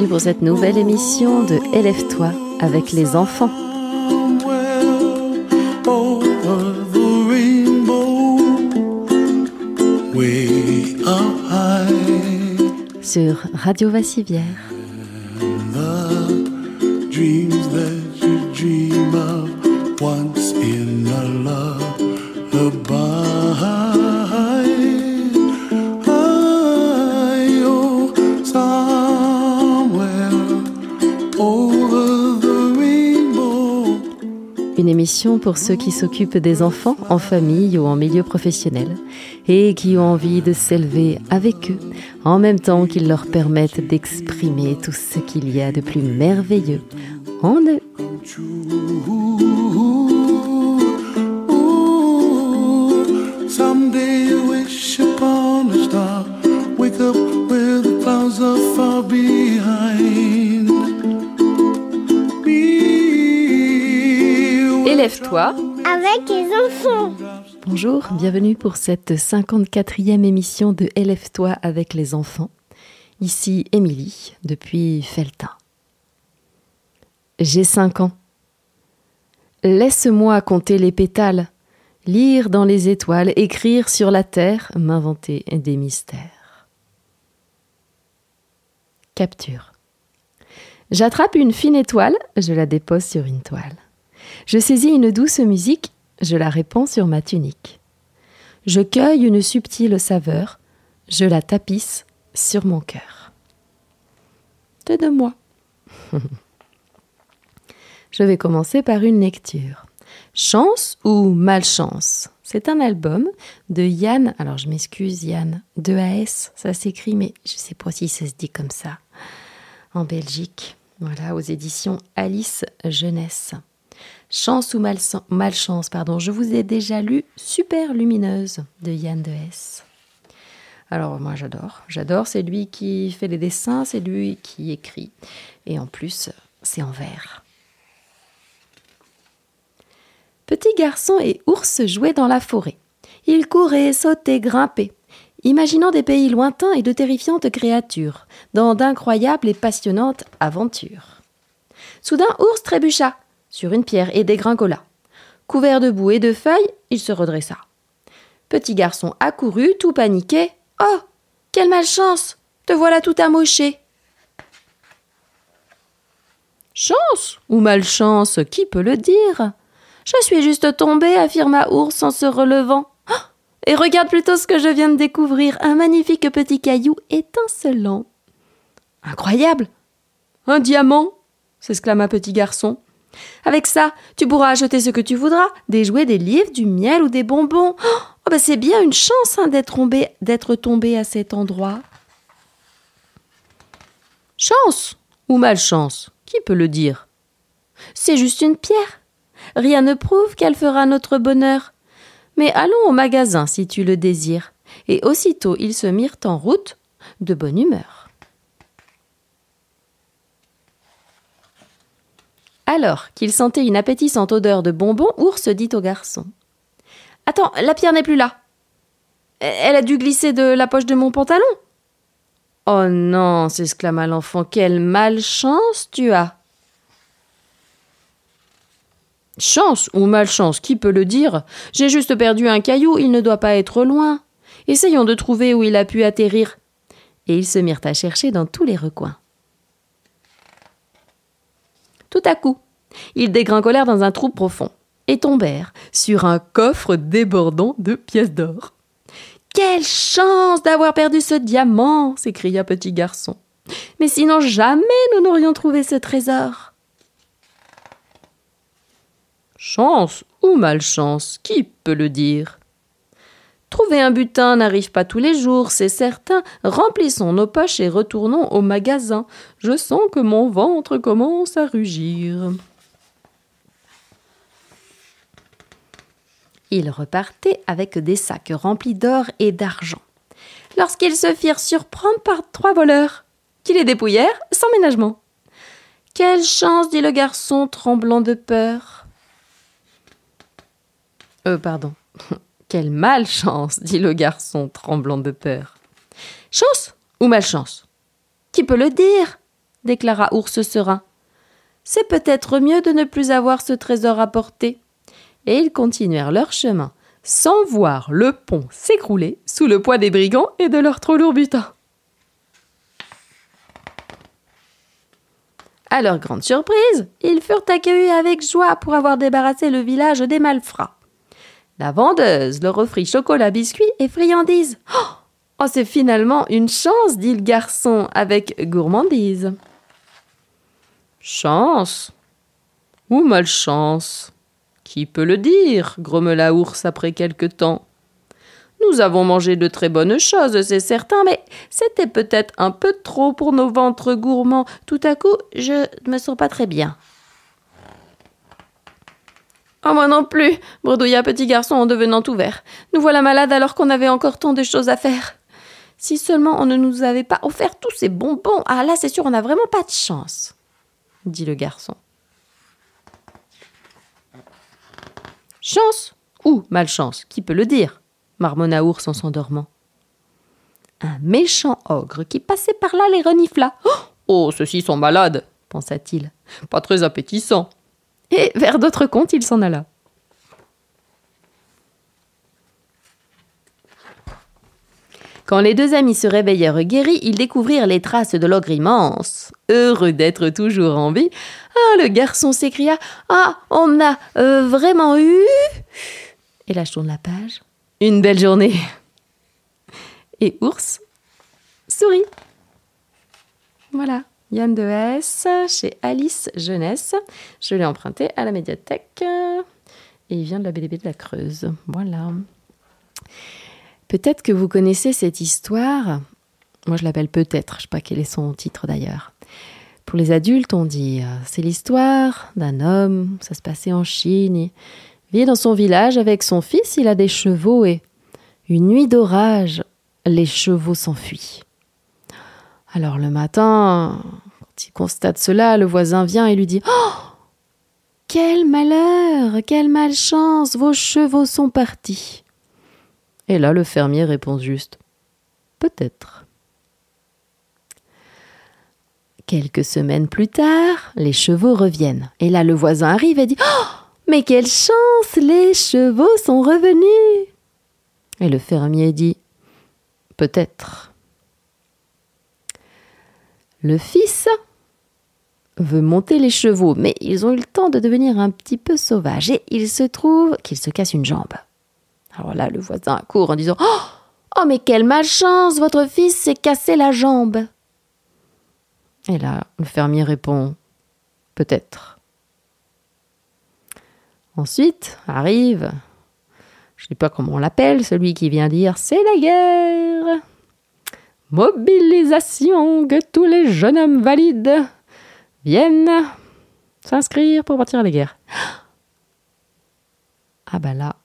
Pour cette nouvelle émission de Élève-toi avec les enfants. Sur Radio Vassivière. Une émission pour ceux qui s'occupent des enfants en famille ou en milieu professionnel et qui ont envie de s'élever avec eux en même temps qu'ils leur permettent d'exprimer tout ce qu'il y a de plus merveilleux en eux. Someday you wish upon a star, wake up where the clouds are far behind. Élève-toi avec les enfants. Bonjour, bienvenue pour cette 54e émission de Élève-toi avec les enfants. Ici Émilie, depuis Felletin. J'ai 5 ans. Laisse-moi compter les pétales, lire dans les étoiles, écrire sur la terre, m'inventer des mystères. Capture. J'attrape une fine étoile, je la dépose sur une toile. Je saisis une douce musique, je la répands sur ma tunique. Je cueille une subtile saveur, je la tapisse sur mon cœur. C'est de moi. Je vais commencer par une lecture. Chance ou malchance? C'est un album de Yann, alors je m'excuse Yann, 2AS, ça s'écrit, mais je ne sais pas si ça se dit comme ça, en Belgique, voilà, aux éditions Alice Jeunesse. Chance ou malchance, je vous ai déjà lu Super Lumineuse de Yann 2S. Alors moi j'adore, c'est lui qui fait les dessins, c'est lui qui écrit, et en plus c'est en vers. Petit garçon et ours jouaient dans la forêt. Ils couraient, sautaient, grimpaient, imaginant des pays lointains et de terrifiantes créatures, dans d'incroyables et passionnantes aventures. Soudain, ours trébucha sur une pierre et dégringola. Couvert de boue et de feuilles, il se redressa. Petit garçon accourut, tout paniqué. « Oh, quelle malchance! Te voilà tout amoché !»« Chance ou malchance, qui peut le dire ? Je suis juste tombé, affirma ours en se relevant. Oh, et regarde plutôt ce que je viens de découvrir, un magnifique petit caillou étincelant. »« Incroyable ! Un diamant !» s'exclama petit garçon. « Avec ça, tu pourras acheter ce que tu voudras, des jouets, des livres, du miel ou des bonbons. Oh, c'est bien une chance d'être tombé à cet endroit. »« Chance ou malchance, qui peut le dire ? C'est juste une pierre. Rien ne prouve qu'elle fera notre bonheur. Mais allons au magasin si tu le désires. » Et aussitôt ils se mirent en route, de bonne humeur. Alors qu'il sentait une appétissante odeur de bonbons, ours dit au garçon. « Attends, la pierre n'est plus là. Elle a dû glisser de la poche de mon pantalon. »« Oh non !» s'exclama l'enfant, « quelle malchance tu as !»« Chance ou malchance, qui peut le dire ? J'ai juste perdu un caillou, il ne doit pas être loin. Essayons de trouver où il a pu atterrir. » Et ils se mirent à chercher dans tous les recoins. Tout à coup, ils dégringolèrent dans un trou profond et tombèrent sur un coffre débordant de pièces d'or. « Quelle chance d'avoir perdu ce diamant !» s'écria petit garçon. « Mais sinon jamais nous n'aurions trouvé ce trésor. » Chance ou malchance, qui peut le dire ? Trouver un butin n'arrive pas tous les jours, c'est certain. Remplissons nos poches et retournons au magasin. Je sens que mon ventre commence à rugir. » Ils repartaient avec des sacs remplis d'or et d'argent. Lorsqu'ils se firent surprendre par 3 voleurs, qui les dépouillèrent sans ménagement. « Quelle chance !» dit le garçon, tremblant de peur. Pardon. « Quelle malchance !» dit le garçon, tremblant de peur. « Chance ou malchance ? Qui peut le dire ?» déclara Ours serein. « C'est peut-être mieux de ne plus avoir ce trésor à porter. » Et ils continuèrent leur chemin, sans voir le pont s'écrouler sous le poids des brigands et de leur trop lourd butin. À leur grande surprise, ils furent accueillis avec joie pour avoir débarrassé le village des malfrats. La vendeuse leur offrit chocolat, biscuits et friandises. « Oh, c'est finalement une chance !» dit le garçon avec gourmandise. « Chance ou malchance ? Qui peut le dire ?» grommela Ours après quelque temps. « Nous avons mangé de très bonnes choses, c'est certain, mais c'était peut-être un peu trop pour nos ventres gourmands. Tout à coup, je ne me sens pas très bien. »« Oh, moi non plus !» bredouilla petit garçon en devenant tout vert. « Nous voilà malades alors qu'on avait encore tant de choses à faire. Si seulement on ne nous avait pas offert tous ces bonbons. Ah là, c'est sûr, on n'a vraiment pas de chance, » dit le garçon. « Chance ou malchance, qui peut le dire ?» marmonna Ours en s'endormant. Un méchant ogre qui passait par là les renifla. « Oh, ceux-ci sont malades !» pensa-t-il. « Pas très appétissant. » Et vers d'autres contes, il s'en alla. Quand les 2 amis se réveillèrent guéris, ils découvrirent les traces de l'ogre immense. Heureux d'être toujours en vie, le garçon s'écria « Ah, on a vraiment eu ?» Et là, je tourne la page. Une belle journée. Et Ours sourit. Voilà, Yann de S chez Alice Jeunesse. Je l'ai emprunté à la médiathèque et il vient de la BDB de la Creuse. Voilà. Peut-être que vous connaissez cette histoire. Moi, je l'appelle peut-être. Je ne sais pas quel est son titre d'ailleurs. Pour les adultes, on dit c'est l'histoire d'un homme. Ça se passait en Chine. Il vit dans son village avec son fils. Il a des chevaux et une nuit d'orage, les chevaux s'enfuient. Alors le matin, quand il constate cela, le voisin vient et lui dit « Oh, quel malheur, quelle malchance, vos chevaux sont partis. » Et là, le fermier répond juste « Peut-être. » Quelques semaines plus tard, les chevaux reviennent. Et là, le voisin arrive et dit « Oh, mais quelle chance, les chevaux sont revenus. » Et le fermier dit « Peut-être. » Le fils veut monter les chevaux, mais ils ont eu le temps de devenir un petit peu sauvages. Et il se trouve qu'il se casse une jambe. Alors là, le voisin court en disant « Oh, mais quelle malchance, votre fils s'est cassé la jambe. » Et là, le fermier répond « Peut-être. » Ensuite arrive, je ne sais pas comment on l'appelle, celui qui vient dire « C'est la guerre. Mobilisation, que tous les jeunes hommes valides viennent s'inscrire pour partir à la guerre. » Ah bah là,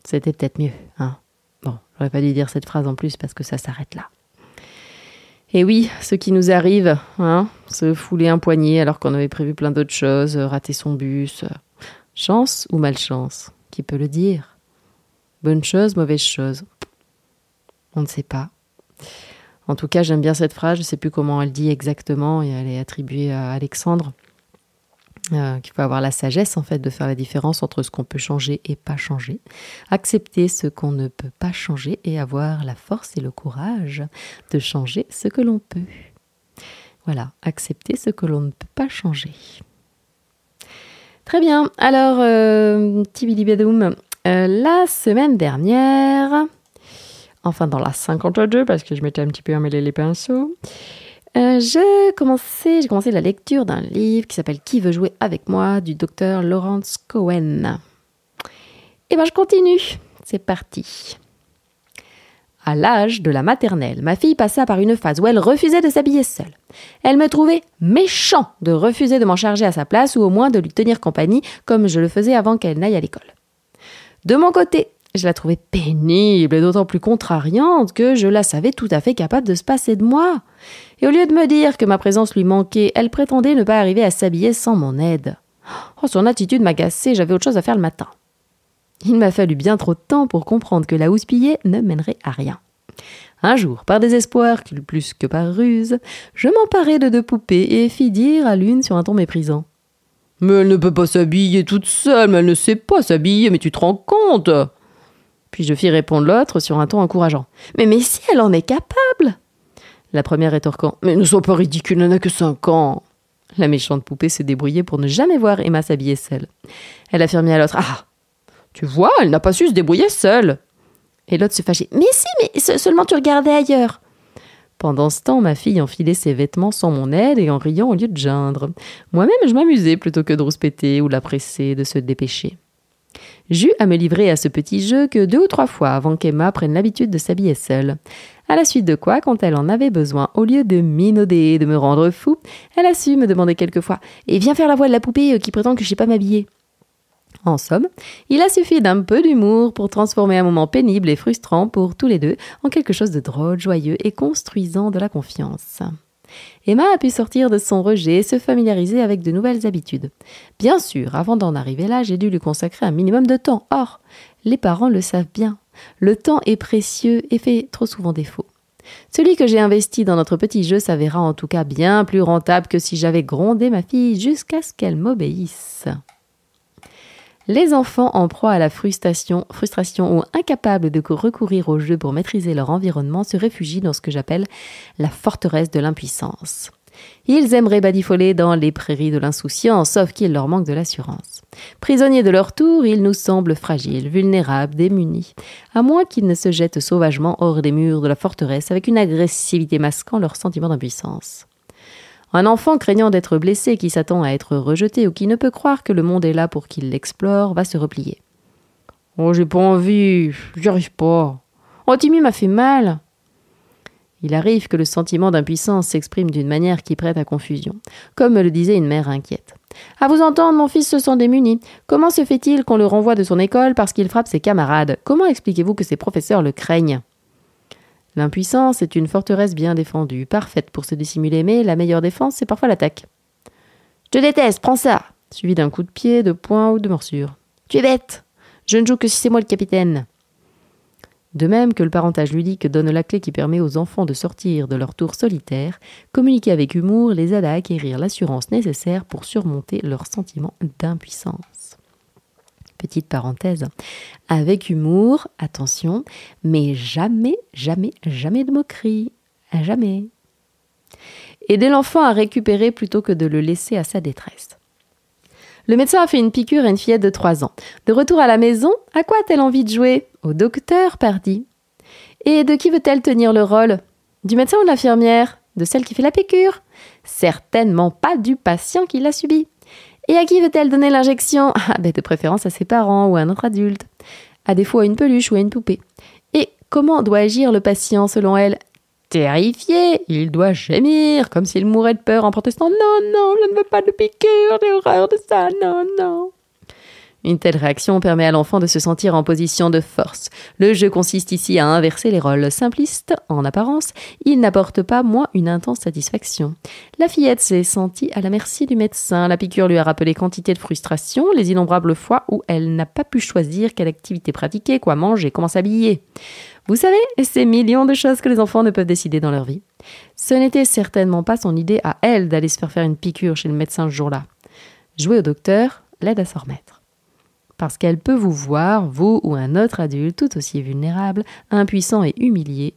c'était peut-être mieux. Hein. Bon, j'aurais pas dû dire cette phrase en plus parce que ça s'arrête là. Et oui, ce qui nous arrive, hein, se fouler un poignet alors qu'on avait prévu plein d'autres choses, rater son bus. Chance ou malchance ? Qui peut le dire ? Bonne chose, mauvaise chose ? On ne sait pas. En tout cas, j'aime bien cette phrase, je ne sais plus comment elle dit exactement, et elle est attribuée à Alexandre, qu'il faut avoir la sagesse en fait de faire la différence entre ce qu'on peut changer et pas changer, accepter ce qu'on ne peut pas changer et avoir la force et le courage de changer ce que l'on peut. Voilà, accepter ce que l'on ne peut pas changer. Très bien, alors, Tibilibadoum, la semaine dernière, enfin dans la 52, parce que je m'étais un petit peu emmêlé les pinceaux, j'ai commencé la lecture d'un livre qui s'appelle « Qui veut jouer avec moi » du docteur Lawrence Cohen. Et ben je continue. c'est parti. À l'âge de la maternelle, ma fille passa par une phase où elle refusait de s'habiller seule. Elle me trouvait méchant de refuser de m'en charger à sa place ou au moins de lui tenir compagnie comme je le faisais avant qu'elle n'aille à l'école. De mon côté, je la trouvais pénible et d'autant plus contrariante que je la savais tout à fait capable de se passer de moi. Et au lieu de me dire que ma présence lui manquait, elle prétendait ne pas arriver à s'habiller sans mon aide. Oh, son attitude m'agaçait, j'avais autre chose à faire le matin. Il m'a fallu bien trop de temps pour comprendre que la houspiller ne mènerait à rien. Un jour, par désespoir, plus que par ruse, je m'emparai de 2 poupées et fis dire à l'une sur un ton méprisant. « Mais elle ne peut pas s'habiller toute seule, mais elle ne sait pas s'habiller, mais tu te rends compte ?» Puis je fis répondre l'autre sur un ton encourageant. « Mais si elle en est capable !» La première rétorquant. « Mais ne sois pas ridicule, elle n'a que 5 ans !» La méchante poupée se débrouillait pour ne jamais voir Emma s'habiller seule. Elle affirmait à l'autre. « Ah, tu vois, elle n'a pas su se débrouiller seule !» Et l'autre se fâchait. « Mais seulement tu regardais ailleurs !» Pendant ce temps, ma fille enfilait ses vêtements sans mon aide et en riant au lieu de geindre. Moi-même, je m'amusais plutôt que de rouspéter ou la presser de se dépêcher. J'eus à me livrer à ce petit jeu que 2 ou 3 fois avant qu'Emma prenne l'habitude de s'habiller seule. À la suite de quoi, quand elle en avait besoin, au lieu de minauder et de me rendre fou, elle a su me demander quelquefois « Et viens faire la voix de la poupée qui prétend que je sais pas m'habiller ». En somme, il a suffi d'un peu d'humour pour transformer un moment pénible et frustrant pour tous les deux en quelque chose de drôle, joyeux et construisant de la confiance. Emma a pu sortir de son rejet et se familiariser avec de nouvelles habitudes. Bien sûr, avant d'en arriver là, j'ai dû lui consacrer un minimum de temps. Or, les parents le savent bien. Le temps est précieux et fait trop souvent défaut. Celui que j'ai investi dans notre petit jeu s'avéra en tout cas bien plus rentable que si j'avais grondé ma fille jusqu'à ce qu'elle m'obéisse. Les enfants en proie à la frustration ou incapables de recourir au jeu pour maîtriser leur environnement se réfugient dans ce que j'appelle la forteresse de l'impuissance. Ils aimeraient badifoler dans les prairies de l'insouciance, sauf qu'il leur manque de l'assurance. Prisonniers de leur tour, ils nous semblent fragiles, vulnérables, démunis, à moins qu'ils ne se jettent sauvagement hors des murs de la forteresse avec une agressivité masquant leur sentiment d'impuissance. Un enfant craignant d'être blessé, qui s'attend à être rejeté ou qui ne peut croire que le monde est là pour qu'il l'explore, va se replier. « Oh, j'ai pas envie, j'y arrive pas. Oh, Timmy m'a fait mal. » Il arrive que le sentiment d'impuissance s'exprime d'une manière qui prête à confusion, comme me le disait une mère inquiète. « À vous entendre, mon fils se sent démuni. Comment se fait-il qu'on le renvoie de son école parce qu'il frappe ses camarades? Comment expliquez-vous que ses professeurs le craignent ?» L'impuissance est une forteresse bien défendue, parfaite pour se dissimuler, mais la meilleure défense, c'est parfois l'attaque. « Je te déteste, prends ça !» suivi d'un coup de pied, de poing ou de morsure. « Tu es bête! Je ne joue que si c'est moi le capitaine !» De même que le parentage ludique donne la clé qui permet aux enfants de sortir de leur tour solitaire, communiquer avec humour les aide à acquérir l'assurance nécessaire pour surmonter leur sentiment d'impuissance. Petite parenthèse, avec humour, attention, mais jamais, jamais, jamais de moquerie, jamais. Aider l'enfant à récupérer plutôt que de le laisser à sa détresse. Le médecin a fait une piqûre à une fillette de 3 ans. De retour à la maison, à quoi a-t-elle envie de jouer? Au docteur, pardi. Et de qui veut-elle tenir le rôle? Du médecin ou de l'infirmière? De celle qui fait la piqûre? Certainement pas du patient qui l'a subi. Et à qui veut-elle donner l'injection? De préférence à ses parents ou à un autre adulte. À défaut à une peluche ou à une poupée. Et comment doit agir le patient selon elle? Terrifié, il doit gémir, comme s'il mourait de peur en protestant « Non, non, je ne veux pas de piqûre, j'ai horreur de ça, non, non !» Une telle réaction permet à l'enfant de se sentir en position de force. Le jeu consiste ici à inverser les rôles. Simpliste, en apparence, il n'apporte pas moins une intense satisfaction. La fillette s'est sentie à la merci du médecin. La piqûre lui a rappelé quantité de frustration, les innombrables fois où elle n'a pas pu choisir quelle activité pratiquer, quoi manger, comment s'habiller. Vous savez, ces millions de choses que les enfants ne peuvent décider dans leur vie. Ce n'était certainement pas son idée à elle d'aller se faire une piqûre chez le médecin ce jour-là. Jouer au docteur l'aide à s'en remettre. Parce qu'elle peut vous voir, vous ou un autre adulte, tout aussi vulnérable, impuissant et humilié,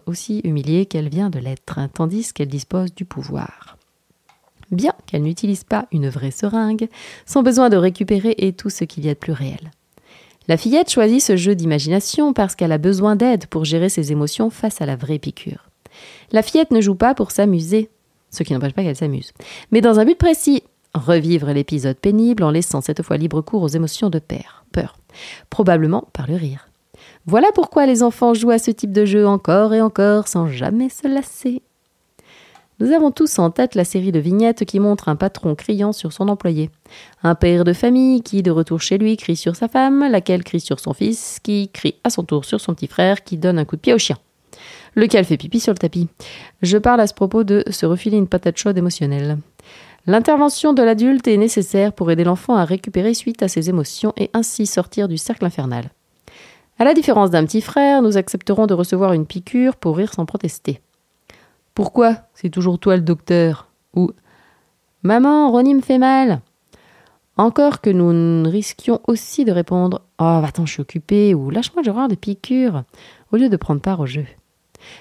aussi humilié qu'elle vient de l'être, tandis qu'elle dispose du pouvoir. Bien qu'elle n'utilise pas une vraie seringue, son besoin de récupérer est tout ce qu'il y a de plus réel. La fillette choisit ce jeu d'imagination parce qu'elle a besoin d'aide pour gérer ses émotions face à la vraie piqûre. La fillette ne joue pas pour s'amuser, ce qui n'empêche pas qu'elle s'amuse, mais dans un but précis, revivre l'épisode pénible en laissant cette fois libre cours aux émotions de peur, probablement par le rire. Voilà pourquoi les enfants jouent à ce type de jeu encore et encore sans jamais se lasser. Nous avons tous en tête la série de vignettes qui montre un patron criant sur son employé. Un père de famille qui, de retour chez lui, crie sur sa femme, laquelle crie sur son fils, qui crie à son tour sur son petit frère, qui donne un coup de pied au chien, lequel fait pipi sur le tapis. Je parle à ce propos de se refiler une patate chaude émotionnelle. L'intervention de l'adulte est nécessaire pour aider l'enfant à récupérer suite à ses émotions et ainsi sortir du cercle infernal. À la différence d'un petit frère, nous accepterons de recevoir une piqûre pour rire sans protester. Pourquoi ? C'est toujours toi le docteur. Ou maman, Ronnie me fait mal. Encore que nous risquions aussi de répondre oh, attends, je suis occupée ou lâche-moi, j'ai horreur des piqûres, au lieu de prendre part au jeu.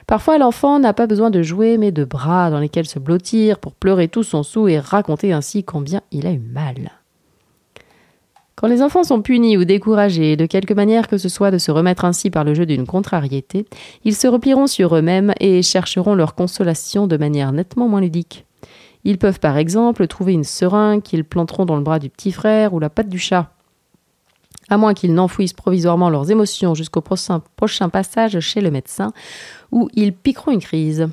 Parfois, l'enfant n'a pas besoin de jouets, mais de bras dans lesquels se blottir pour pleurer tout son soûl et raconter ainsi combien il a eu mal. Quand les enfants sont punis ou découragés, de quelque manière que ce soit de se remettre ainsi par le jeu d'une contrariété, ils se replieront sur eux-mêmes et chercheront leur consolation de manière nettement moins ludique. Ils peuvent par exemple trouver une seringue qu'ils planteront dans le bras du petit frère ou la patte du chat. À moins qu'ils n'enfouissent provisoirement leurs émotions jusqu'au prochain passage chez le médecin, où ils piqueront une crise.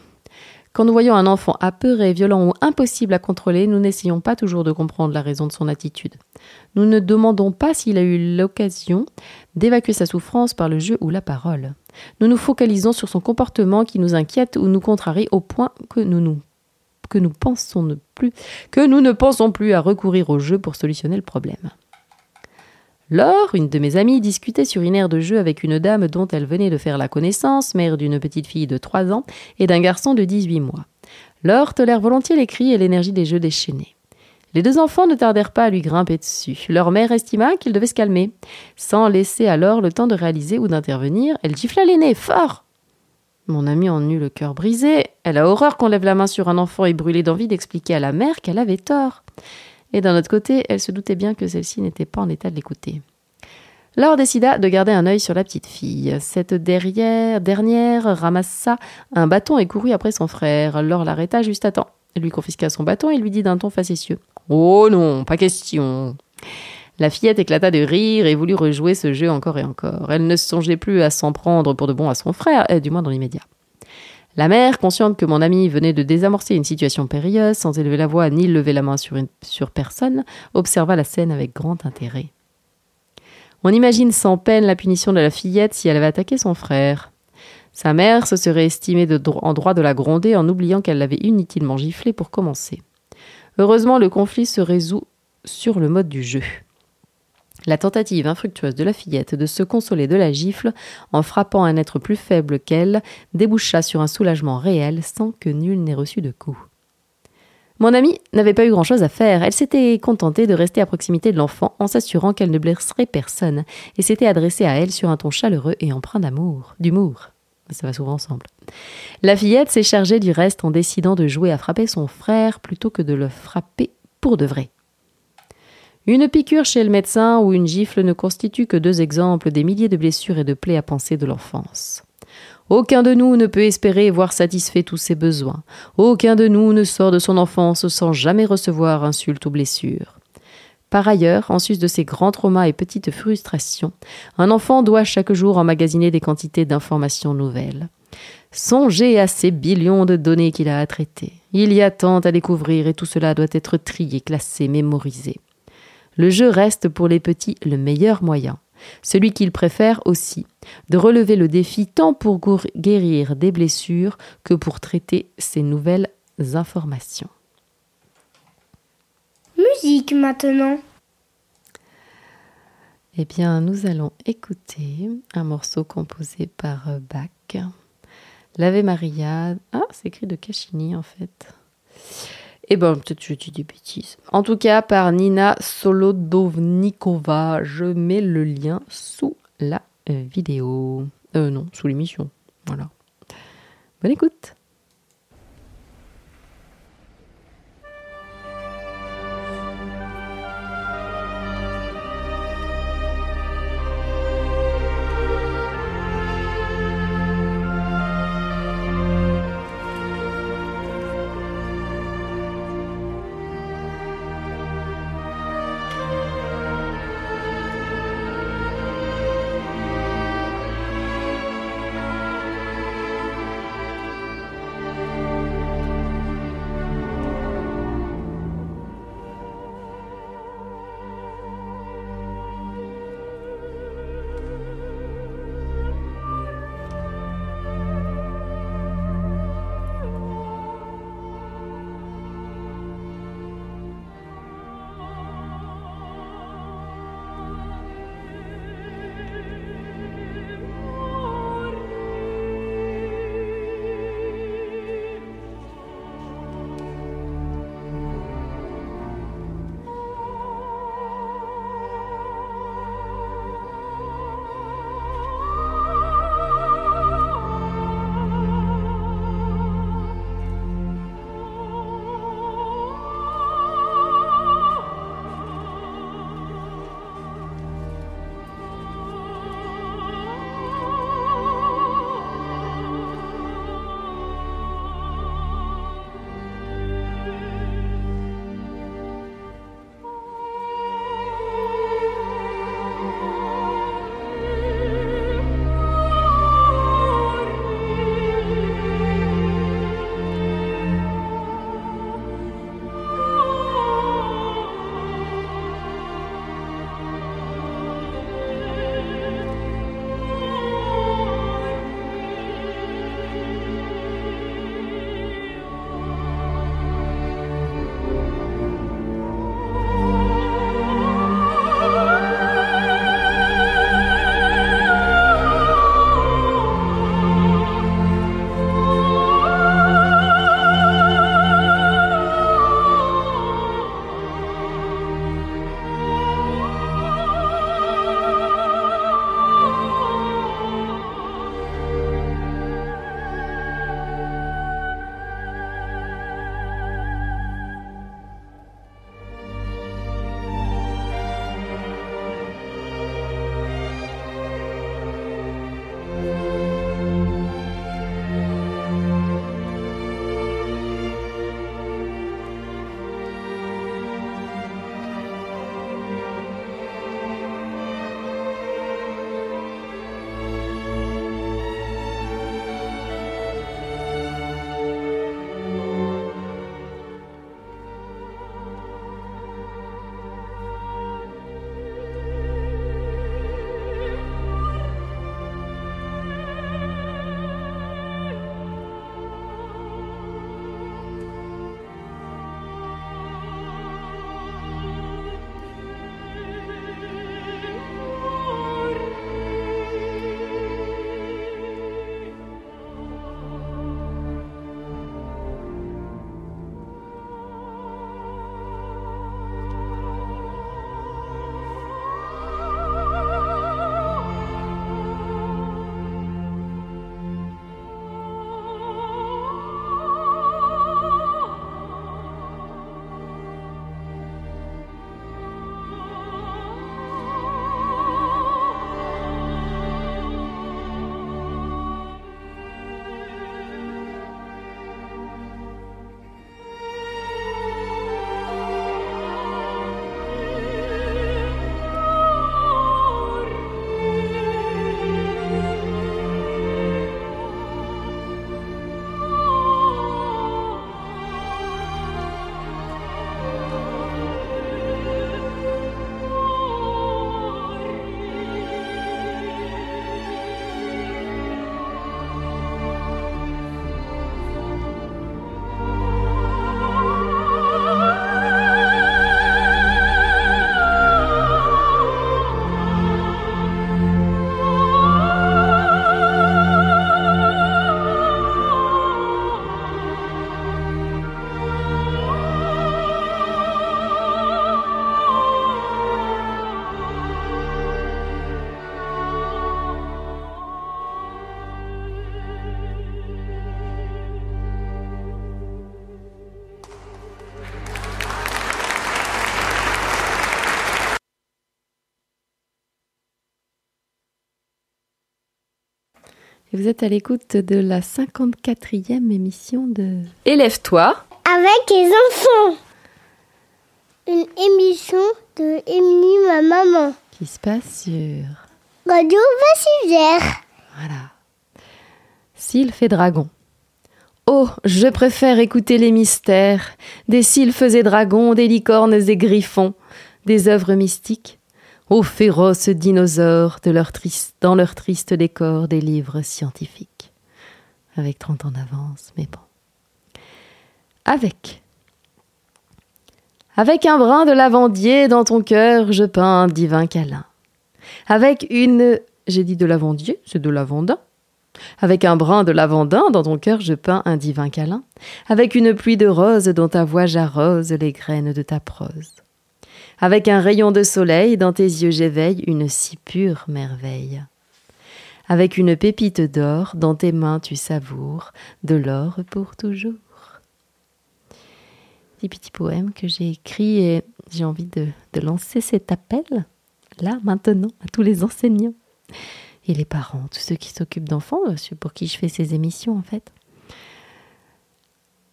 Quand nous voyons un enfant apeuré, violent ou impossible à contrôler, nous n'essayons pas toujours de comprendre la raison de son attitude. Nous ne demandons pas s'il a eu l'occasion d'évacuer sa souffrance par le jeu ou la parole. Nous nous focalisons sur son comportement qui nous inquiète ou nous contrarie au point que nous ne pensons plus à recourir au jeu pour solutionner le problème. Laure, une de mes amies, discutait sur une aire de jeu avec une dame dont elle venait de faire la connaissance, mère d'une petite fille de 3 ans et d'un garçon de 18 mois. Laure tolère volontiers les cris et l'énergie des jeux déchaînés. Les 2 enfants ne tardèrent pas à lui grimper dessus. Leur mère estima qu'il devait se calmer. Sans laisser à Laure le temps de réaliser ou d'intervenir, elle gifla l'aîné, fort. Mon amie en eut le cœur brisé. Elle a horreur qu'on lève la main sur un enfant et brûlait d'envie d'expliquer à la mère qu'elle avait tort. Et d'un autre côté, elle se doutait bien que celle-ci n'était pas en état de l'écouter. Laure décida de garder un œil sur la petite fille. Cette dernière ramassa un bâton et courut après son frère. Laure l'arrêta juste à temps. Elle lui confisqua son bâton et lui dit d'un ton facétieux « Oh non, pas question !» La fillette éclata de rire et voulut rejouer ce jeu encore et encore. Elle ne songeait plus à s'en prendre pour de bon à son frère, du moins dans l'immédiat. La mère, consciente que mon amie venait de désamorcer une situation périlleuse, sans élever la voix ni lever la main sur personne, observa la scène avec grand intérêt. On imagine sans peine la punition de la fillette si elle avait attaqué son frère. Sa mère se serait estimée en droit de la gronder en oubliant qu'elle l'avait inutilement giflée pour commencer. Heureusement, le conflit se résout sur le mode du jeu. La tentative infructueuse de la fillette de se consoler de la gifle en frappant un être plus faible qu'elle déboucha sur un soulagement réel sans que nul n'ait reçu de coup. Mon amie n'avait pas eu grand-chose à faire. Elle s'était contentée de rester à proximité de l'enfant en s'assurant qu'elle ne blesserait personne et s'était adressée à elle sur un ton chaleureux et empreint d'humour. Ça va souvent ensemble. La fillette s'est chargée du reste en décidant de jouer à frapper son frère plutôt que de le frapper pour de vrai. Une piqûre chez le médecin ou une gifle ne constituent que 2 exemples des milliers de blessures et de plaies à penser de l'enfance. Aucun de nous ne peut espérer voir satisfait tous ses besoins. Aucun de nous ne sort de son enfance sans jamais recevoir insultes ou blessures. Par ailleurs, en sus de ces grands traumas et petites frustrations, un enfant doit chaque jour emmagasiner des quantités d'informations nouvelles. Songez à ces billions de données qu'il a à traiter. Il y a tant à découvrir et tout cela doit être trié, classé, mémorisé. Le jeu reste pour les petits le meilleur moyen, celui qu'ils préfèrent aussi, de relever le défi tant pour guérir des blessures que pour traiter ces nouvelles informations. Musique maintenant. Eh bien, nous allons écouter un morceau composé par Bach. L'Ave Maria. Ah, c'est écrit de Caccini en fait. Eh ben, peut-être je dis des bêtises. En tout cas, par Nina Solodovnikova. Je mets le lien sous la vidéo. Non, sous l'émission. Voilà. Bonne écoute. Et vous êtes à l'écoute de la 54e émission de Élève-toi Avec les enfants. Une émission de Émilie, ma maman. qui se passe sur Radio Vassilière. Voilà. Sylphe et Dragon. Oh, je préfère écouter les mystères des sylphes et dragons, des licornes et griffons, des œuvres mystiques, aux féroces dinosaures dans leur triste décor des livres scientifiques. Avec 30 ans d'avance, mais bon. Avec un brin de lavandier dans ton cœur, je peins un divin câlin. Avec une... J'ai dit de lavandier, c'est de lavandin. Avec un brin de lavandin dans ton cœur, je peins un divin câlin. Avec une pluie de roses dont ta voix j'arrose les graines de ta prose. Avec un rayon de soleil dans tes yeux j'éveille une si pure merveille. Avec une pépite d'or dans tes mains tu savoures de l'or pour toujours. Petit poème que j'ai écrit et j'ai envie de lancer cet appel, là, maintenant, à tous les enseignants et les parents, tous ceux qui s'occupent d'enfants, ceux pour qui je fais ces émissions en fait.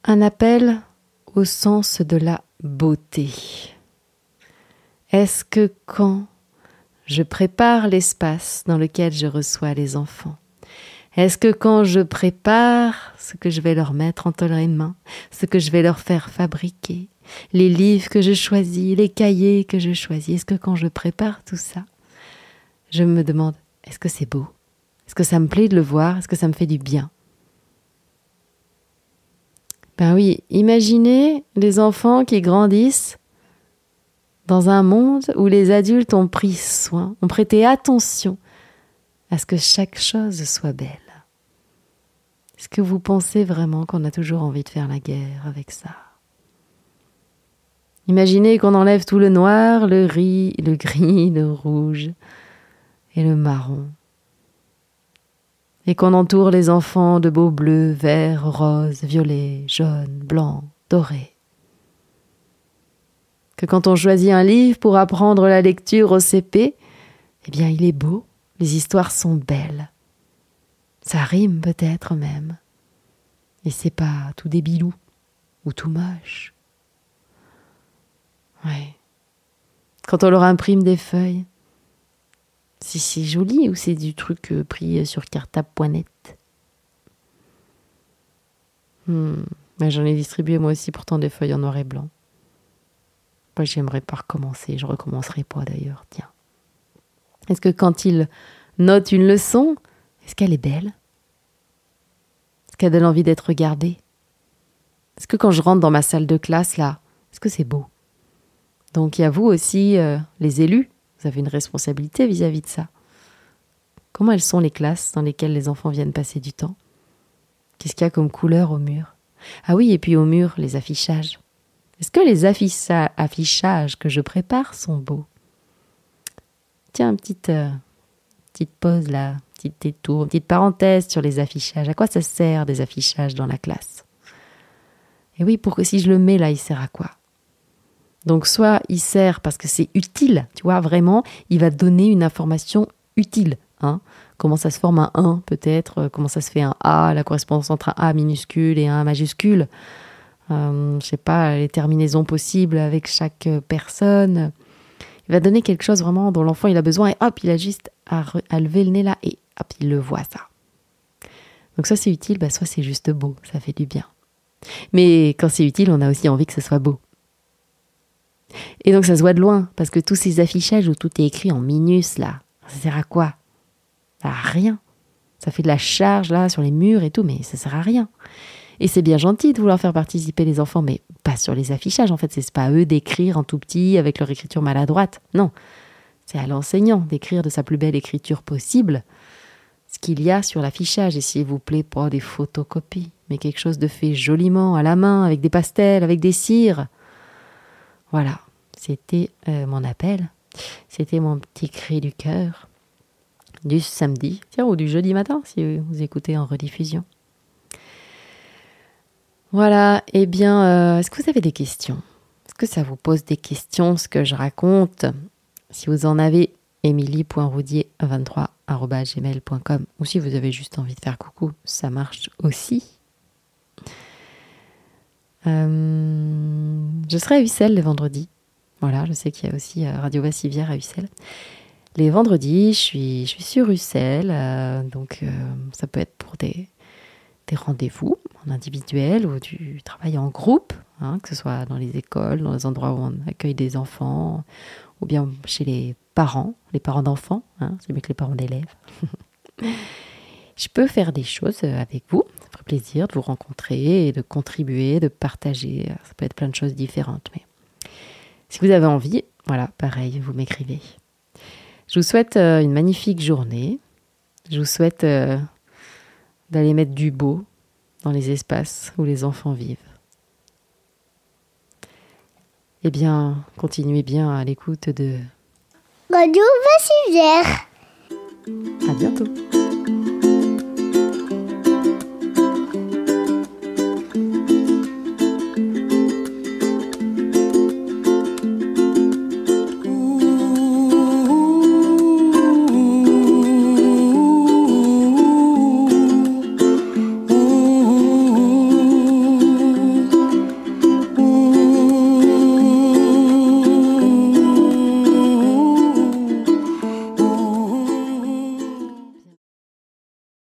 Un appel au sens de la beauté. Est-ce que quand je prépare l'espace dans lequel je reçois les enfants, est-ce que quand je prépare ce que je vais leur mettre entre les mains, ce que je vais leur faire fabriquer, les livres que je choisis, les cahiers que je choisis, est-ce que quand je prépare tout ça, je me demande, est-ce que c'est beau? Est-ce que ça me plaît de le voir? Est-ce que ça me fait du bien? Ben oui, imaginez les enfants qui grandissent dans un monde où les adultes ont pris soin, ont prêté attention à ce que chaque chose soit belle. Est-ce que vous pensez vraiment qu'on a toujours envie de faire la guerre avec ça? Imaginez qu'on enlève tout le noir, le gris, le rouge et le marron. Et qu'on entoure les enfants de beaux bleus, verts, roses, violets, jaunes, blancs, dorés. Que quand on choisit un livre pour apprendre la lecture au CP, eh bien il est beau, les histoires sont belles. Ça rime peut-être même. Et c'est pas tout débilou ou tout moche. Ouais. Quand on leur imprime des feuilles, si c'est joli ou c'est du truc pris sur cartable.net. Mais j'en ai distribué moi aussi pourtant des feuilles en noir et blanc. Moi j'aimerais pas recommencer, je recommencerai pas d'ailleurs, tiens. Est-ce que quand ils notent une leçon, est-ce qu'elle est belle? Est-ce qu'elle donne envie d'être regardée? Est-ce que quand je rentre dans ma salle de classe là, est-ce que c'est beau? Donc il y a vous aussi, les élus, vous avez une responsabilité vis-à-vis de ça. Comment elles sont les classes dans lesquelles les enfants viennent passer du temps? Qu'est-ce qu'il y a comme couleur au mur? Ah oui, et puis au mur, les affichages. Est-ce que les affichages que je prépare sont beaux? Tiens, petite pause là, petite détour, petite parenthèse sur les affichages. À quoi ça sert des affichages dans la classe? Et oui, pour que si je le mets là, il sert à quoi? Donc soit il sert parce que c'est utile, tu vois, vraiment, il va donner une information utile. Hein. Comment ça se forme un 1 peut-être, comment ça se fait un A, la correspondance entre un A minuscule et un A majuscule. Je sais pas, les terminaisons possibles avec chaque personne. Il va donner quelque chose vraiment dont l'enfant il a besoin et hop, il a juste à lever le nez là et hop, il le voit ça. Donc soit c'est utile, soit c'est juste beau, ça fait du bien. Mais quand c'est utile, on a aussi envie que ce soit beau. Et donc ça se voit de loin, parce que tous ces affichages où tout est écrit en minus là, ça sert à quoi? À rien. Ça fait de la charge là sur les murs et tout, mais ça sert à rien. Et c'est bien gentil de vouloir faire participer les enfants, mais pas sur les affichages. En fait, c'est pas à eux d'écrire en tout petit avec leur écriture maladroite. Non, c'est à l'enseignant d'écrire de sa plus belle écriture possible ce qu'il y a sur l'affichage. Et s'il vous plaît, pas des photocopies, mais quelque chose de fait joliment, à la main, avec des pastels, avec des cires. Voilà, c'était mon appel. C'était mon petit cri du cœur du samedi, ou du jeudi matin, si vous écoutez en rediffusion. Voilà, eh bien, est-ce que vous avez des questions? Est-ce que ça vous pose des questions, ce que je raconte? Si vous en avez emily.roudier23@gmail.com, ou si vous avez juste envie de faire coucou, ça marche aussi. Je serai à Ussel les vendredis. Voilà, je sais qu'il y a aussi Radio Vassivière à Ussel. Les vendredis, je suis sur Ussel, donc ça peut être pour des rendez-vous en individuel ou du travail en groupe, que ce soit dans les écoles, dans les endroits où on accueille des enfants, ou bien chez les parents d'enfants, c'est mieux que les parents d'élèves. Je peux faire des choses avec vous, ça ferait plaisir de vous rencontrer et de contribuer, de partager, ça peut être plein de choses différentes, mais si vous avez envie, voilà, pareil, vous m'écrivez. Je vous souhaite une magnifique journée, je vous souhaite d'aller mettre du beau dans les espaces où les enfants vivent. Eh bien, continuez bien à l'écoute de Radio Vassivière. À bientôt.